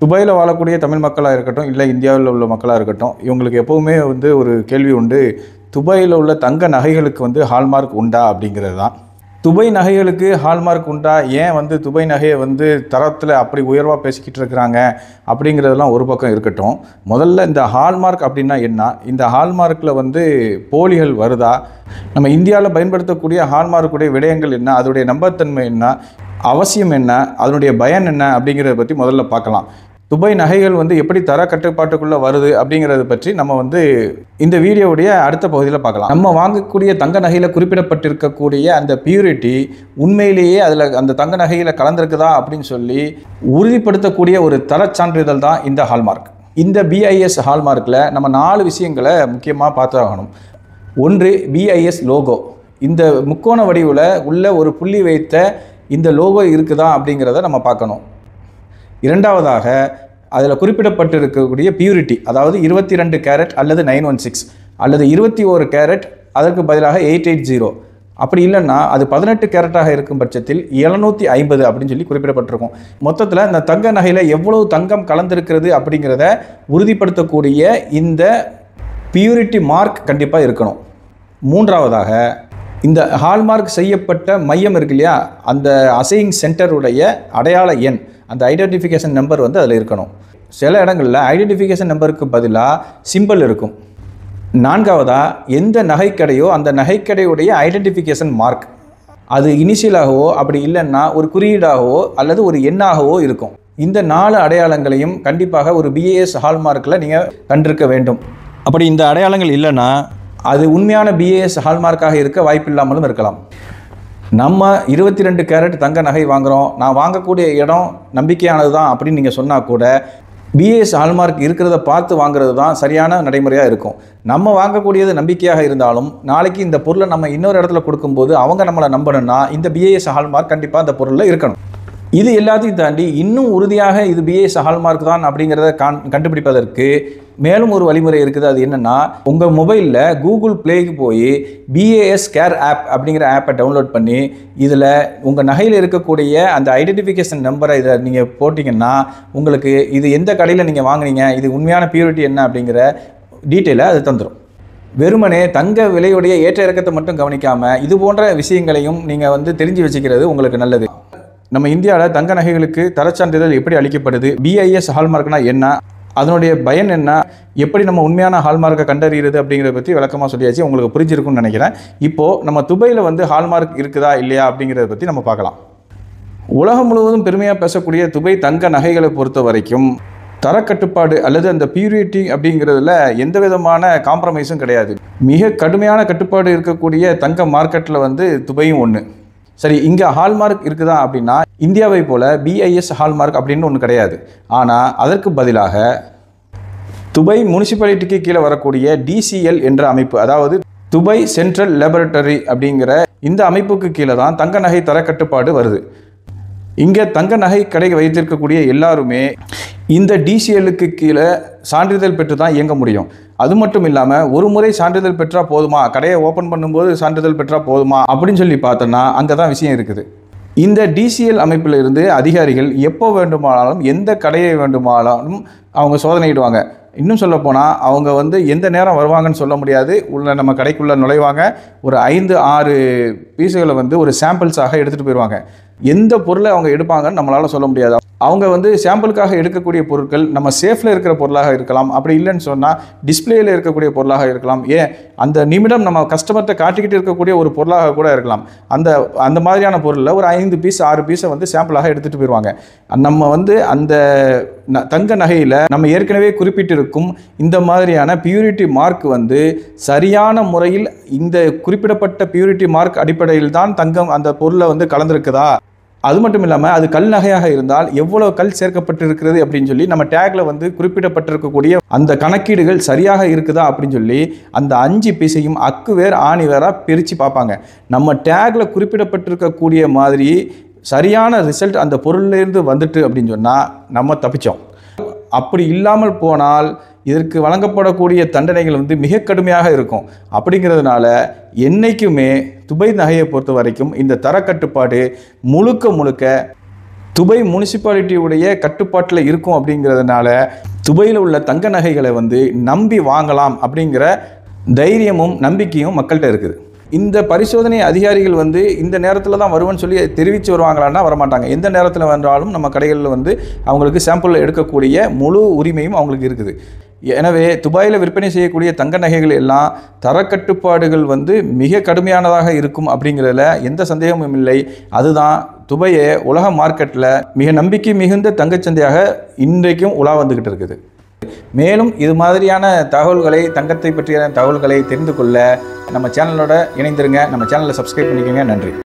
துபாயில் வாழக்கூடிய தமிழ் மக்களாக இருக்கட்டும், இல்லை இந்தியாவில் உள்ள மக்களாக இருக்கட்டும், இவங்களுக்கு எப்போவுமே வந்து ஒரு கேள்வி உண்டு. துபாயில் உள்ள தங்க நகைகளுக்கு வந்து ஹால்மார்க் உண்டா அப்படிங்கிறது தான். துபாய் நகைகளுக்கு ஹால்மார்க் உண்டா, ஏன் வந்து துபாய் நகையை வந்து தரத்தில் அப்படி உயர்வாக பேசிக்கிட்டு இருக்கிறாங்க அப்படிங்கிறதெல்லாம் ஒரு பக்கம் இருக்கட்டும். முதல்ல இந்த ஹால்மார்க் அப்படின்னா என்ன, இந்த ஹால்மார்க்கில் வந்து போலிகள் வருதா, நம்ம இந்தியாவில் பயன்படுத்தக்கூடிய ஹால்மார்க்குடைய விடயங்கள் என்ன, அதனுடைய நம்பகத்தன்மை என்ன, அவசியம் என்ன, அதனுடைய பயன் என்ன அப்படிங்கிறத பற்றி முதல்ல பார்க்கலாம். துபாய் நகைகள் வந்து எப்படி தர கட்டுப்பாட்டுக்குள்ளே வருது அப்படிங்கிறத பற்றி நம்ம வந்து இந்த வீடியோவுடைய அடுத்த பகுதியில் பார்க்கலாம். நம்ம வாங்கக்கூடிய தங்க நகையில் குறிப்பிடப்பட்டிருக்கக்கூடிய அந்த பியூரிட்டி உண்மையிலேயே அதில் அந்த தங்க நகையில் கலந்துருக்குதா அப்படின்னு சொல்லி உறுதிப்படுத்தக்கூடிய ஒரு தர சான்றிதழ் தான் இந்த ஹால்மார்க். இந்த BIS ஹால்மார்க்கில் நம்ம 4 விஷயங்களை முக்கியமாக பார்த்தாகணும். ஒன்று, BIS லோகோ. இந்த முக்கோண வடிவில் உள்ள ஒரு புள்ளி வைத்த இந்த லோகோ இருக்குதா அப்படிங்கிறத நம்ம பார்க்கணும். இரண்டாவதாக, அதில் குறிப்பிடப்பட்டிருக்கக்கூடிய பியூரிட்டி, அதாவது 22 கேரட் அல்லது 916 அல்லது 21 கேரட், அதற்கு பதிலாக 880, அப்படி இல்லைன்னா அது 18 கேரட்டாக இருக்கும் பட்சத்தில் 750 அப்படின்னு சொல்லி குறிப்பிடப்பட்டிருக்கும். மொத்தத்தில் இந்த தங்க நகையில் எவ்வளவு தங்கம் கலந்திருக்கிறது அப்படிங்கிறத உறுதிப்படுத்தக்கூடிய இந்த பியூரிட்டி மார்க் கண்டிப்பாக இருக்கணும். மூன்றாவதாக, இந்த ஹால்மார்க் செய்யப்பட்ட மையம் இருக்கு இல்லையா, அந்த அசையிங் சென்டருடைய அடையாள எண், அந்த ஐடென்டிஃபிகேஷன் நம்பர் வந்து அதில் இருக்கணும். சில இடங்களில் ஐடென்டிஃபிகேஷன் நம்பருக்கு பதிலாக சிம்பிள் இருக்கும். நான்காவதாக, எந்த நகைக்கடையோ அந்த நகைக்கடையுடைய ஐடென்டிஃபிகேஷன் மார்க், அது இனிஷியலாகவோ அப்படி இல்லைன்னா ஒரு குறியீடாகவோ அல்லது ஒரு எண்ணாகவோ இருக்கும். இந்த 4 அடையாளங்களையும் கண்டிப்பாக ஒரு BIS ஹால்மார்க்கில் நீங்கள் கண்டிருக்க வேண்டும். அப்படி இந்த அடையாளங்கள் இல்லைன்னா அது உண்மையான BIS ஹால்மார்க்காக இருக்க வாய்ப்பில்லாமலும் இருக்கலாம். நம்ம 22 கேரட் தங்க நகை வாங்குகிறோம், நான் வாங்கக்கூடிய இடம் நம்பிக்கையானது தான் அப்படின்னு நீங்கள் சொன்னால் கூட BIS ஹால்மார்க் இருக்கிறத பார்த்து வாங்குறது தான் சரியான நடைமுறையாக இருக்கும். நம்ம வாங்கக்கூடியது நம்பிக்கையாக இருந்தாலும் நாளைக்கு இந்த பொருளை நம்ம இன்னொரு இடத்துல கொடுக்கும்போது அவங்க நம்மளை நம்பணும்னா இந்த BIS ஹால்மார்க் கண்டிப்பாக அந்த பொருளில் இருக்கணும். இது எல்லாத்தையும் தாண்டி இன்னும் உறுதியாக இது BIS ஹால்மார்க் தான் அப்படிங்கிறத கண்டுபிடிப்பதற்கு மேலும் ஒரு வழிமுறை இருக்குது. அது என்னென்னா, உங்கள் மொபைலில் கூகுள் ப்ளேக்கு போய் BIS கேர் ஆப் அப்படிங்கிற ஆப்பை டவுன்லோட் பண்ணி இதில் உங்கள் நகையில் இருக்கக்கூடிய அந்த ஐடென்டிஃபிகேஷன் நம்பரை இதில் நீங்கள் போட்டிங்கன்னா உங்களுக்கு இது எந்த கடையில் நீங்கள் வாங்குனீங்க, இது உண்மையான பியூரிட்டி என்ன அப்படிங்கிற டீட்டெயிலை அது தந்துடும். வெறுமனே தங்க விலையுடைய ஏற்ற இறக்கத்தை மட்டும் கவனிக்காமல் இது போன்ற விஷயங்களையும் நீங்கள் வந்து தெரிஞ்சு வச்சுக்கிறது உங்களுக்கு நல்லது. நம்ம இந்தியாவில் தங்க நகைகளுக்கு தரச்சான்றிதழ் எப்படி அளிக்கப்படுது, BIS ஹால்மார்க்னா என்ன, அதனுடைய பயன் என்ன, எப்படி நம்ம உண்மையான ஹால்மார்க்கை கண்டறிகிறது அப்படிங்கிறத பற்றி விளக்கமாக சொல்லியாச்சு. உங்களுக்கு புரிஞ்சிருக்கும்னு நினைக்கிறேன். இப்போது நம்ம துபாயில் வந்து ஹால்மார்க் இருக்குதா இல்லையா அப்படிங்கிறத பற்றி நம்ம பார்க்கலாம். உலகம் முழுவதும் பெருமையாக பேசக்கூடிய துபாய் தங்க நகைகளை பொறுத்த வரைக்கும் தரக்கட்டுப்பாடு அல்லது அந்த பியூரிட்டி அப்படிங்கிறதுல எந்த விதமான காம்ப்ரமைஸும் கிடையாது. மிக கடுமையான கட்டுப்பாடு இருக்கக்கூடிய தங்க மார்க்கெட்டில் வந்து துபாயும் ஒன்று. சரி, இங்கே ஹால்மார்க் இருக்குதா அப்படின்னா இந்தியாவை போல் BIS ஹால்மார்க் அப்படின்னு ஒன்று கிடையாது. ஆனால் அதற்கு பதிலாக துபாய் முனிசிபாலிட்டிக்கு கீழே வரக்கூடிய DCL என்ற அமைப்பு, அதாவது துபாய் சென்ட்ரல் லேபரட்டரி அப்படிங்கிற இந்த அமைப்புக்கு கீழே தான் தங்க நகை தரக்கட்டுப்பாடு வருது. இங்கே தங்க நகை கடை வைத்திருக்கக்கூடிய எல்லாருமே இந்த DCLக்கு கீழே சான்றிதழ் பெற்று தான் இயங்க முடியும். அது மட்டும் இல்லாமல் ஒரு முறை சான்றிதழ் பெற்றா போதுமா, கடையை ஓப்பன் பண்ணும்போது சான்றிதழ் பெற்றா போதுமா அப்படின்னு சொல்லி பார்த்தோன்னா அங்கே தான் விஷயம் இருக்குது. இந்த DCL அமைப்பில் இருந்து அதிகாரிகள் எப்போ வேண்டுமானாலும் எந்த கடையை வேண்டுமானாலும் அவங்க சோதனையிடுவாங்க. இன்னும் சொல்லப்போனால் அவங்க வந்து எந்த நேரம் வருவாங்கன்னு சொல்ல முடியாது. உள்ள நம்ம கடைக்குள்ளே நுழைவாங்க, ஒரு 5-6 பீஸுகளை வந்து ஒரு சாம்பிள்ஸாக எடுத்துகிட்டு போயிடுவாங்க. எந்த பொருளை அவங்க எடுப்பாங்கன்னு நம்மளால் சொல்ல முடியாது. அவங்க வந்து சாம்பிளுக்காக எடுக்கக்கூடிய பொருட்கள் நம்ம சேஃபில் இருக்கிற பொருளாக இருக்கலாம், அப்படி இல்லைன்னு சொன்னால் டிஸ்பிளேயில் இருக்கக்கூடிய பொருளாக இருக்கலாம், ஏன் அந்த நிமிடம் நம்ம கஸ்டமர்கிட்ட காட்டிக்கிட்டு இருக்கக்கூடிய ஒரு பொருளாக கூட இருக்கலாம். அந்த மாதிரியான பொருளில் ஒரு 5 பீஸ் 6 பீஸை வந்து சாம்பிளாக எடுத்துகிட்டு போயிடுவாங்க. நம்ம வந்து அந்த தங்க நகையில் நம்ம ஏற்கனவே குறிப்பிட்டிருக்கும் இந்த மாதிரியான பியூரிட்டி மார்க் வந்து சரியான முறையில் இந்த குறிப்பிடப்பட்ட பியூரிட்டி மார்க் அடிப்படையில் தான் தங்கம் அந்த பொருளை வந்து கலந்துருக்குதா, அது மட்டும் இல்லாமல் அது கல் நகையாக இருந்தால் எவ்வளோ கல் சேர்க்கப்பட்டிருக்கிறது அப்படின்னு சொல்லி நம்ம டேக்ல வந்து குறிப்பிடப்பட்டிருக்கக்கூடிய அந்த கணக்கீடுகள் சரியாக இருக்குதா அப்படின்னு சொல்லி அந்த 5 பீஸையும் அக்கு வேர் ஆணி வேறாக பிரித்து பார்ப்பாங்க. நம்ம டேக்ல குறிப்பிடப்பட்டிருக்கக்கூடிய மாதிரி சரியான ரிசல்ட் அந்த பொருளிலேருந்து வந்துட்டு அப்படின்னு சொன்னால் நம்ம தப்பிச்சோம். அப்படி இல்லாமல் போனால் இதற்கு வழங்கப்படக்கூடிய தண்டனைகள் வந்து மிக கடுமையாக இருக்கும். அப்படிங்கிறதுனால என்றைக்குமே துபாய் நகையை பொறுத்த வரைக்கும் இந்த தரக்கட்டுப்பாடு முழுக்க துபாய் முனிசிபாலிட்டியுடைய கட்டுப்பாட்டில் இருக்கும் அப்படிங்கிறதுனால துபாயில் உள்ள தங்க நகைகளை வந்து நம்பி வாங்கலாம் அப்படிங்கிற தைரியமும் நம்பிக்கையும் மக்கள்கிட்ட இருக்குது. இந்த பரிசோதனை அதிகாரிகள் வந்து இந்த நேரத்தில் தான் வருவேன்னு சொல்லி தெரிவித்து வருவாங்களான்னா வரமாட்டாங்க. எந்த நேரத்தில் வந்தாலும் நம்ம கடைகளில் வந்து அவங்களுக்கு சாம்பிள் எடுக்கக்கூடிய முழு உரிமையும் அவங்களுக்கு இருக்குது. எனவே துபாயில் விற்பனை செய்யக்கூடிய தங்க நகைகள் எல்லாம் தரக்கட்டுப்பாடுகள் வந்து மிக கடுமையானதாக இருக்கும் அப்படிங்கிறதுல எந்த சந்தேகமும் இல்லை. அதுதான் துபாயை உலக மார்க்கெட்டில் மிக நம்பிக்கை மிகுந்த தங்கச்சந்தையாக இன்றைக்கும் உலா வந்துக்கிட்டு இருக்குது. மேலும் இது மாதிரியான தகவல்களை, தங்கத்தை பற்றிய தகவல்களை தெரிந்து கொள்ள நம்ம சேனலோட இணைந்திருங்க. நம்ம சேனலை சப்ஸ்கிரைப் பண்ணிக்கோங்க. நன்றி.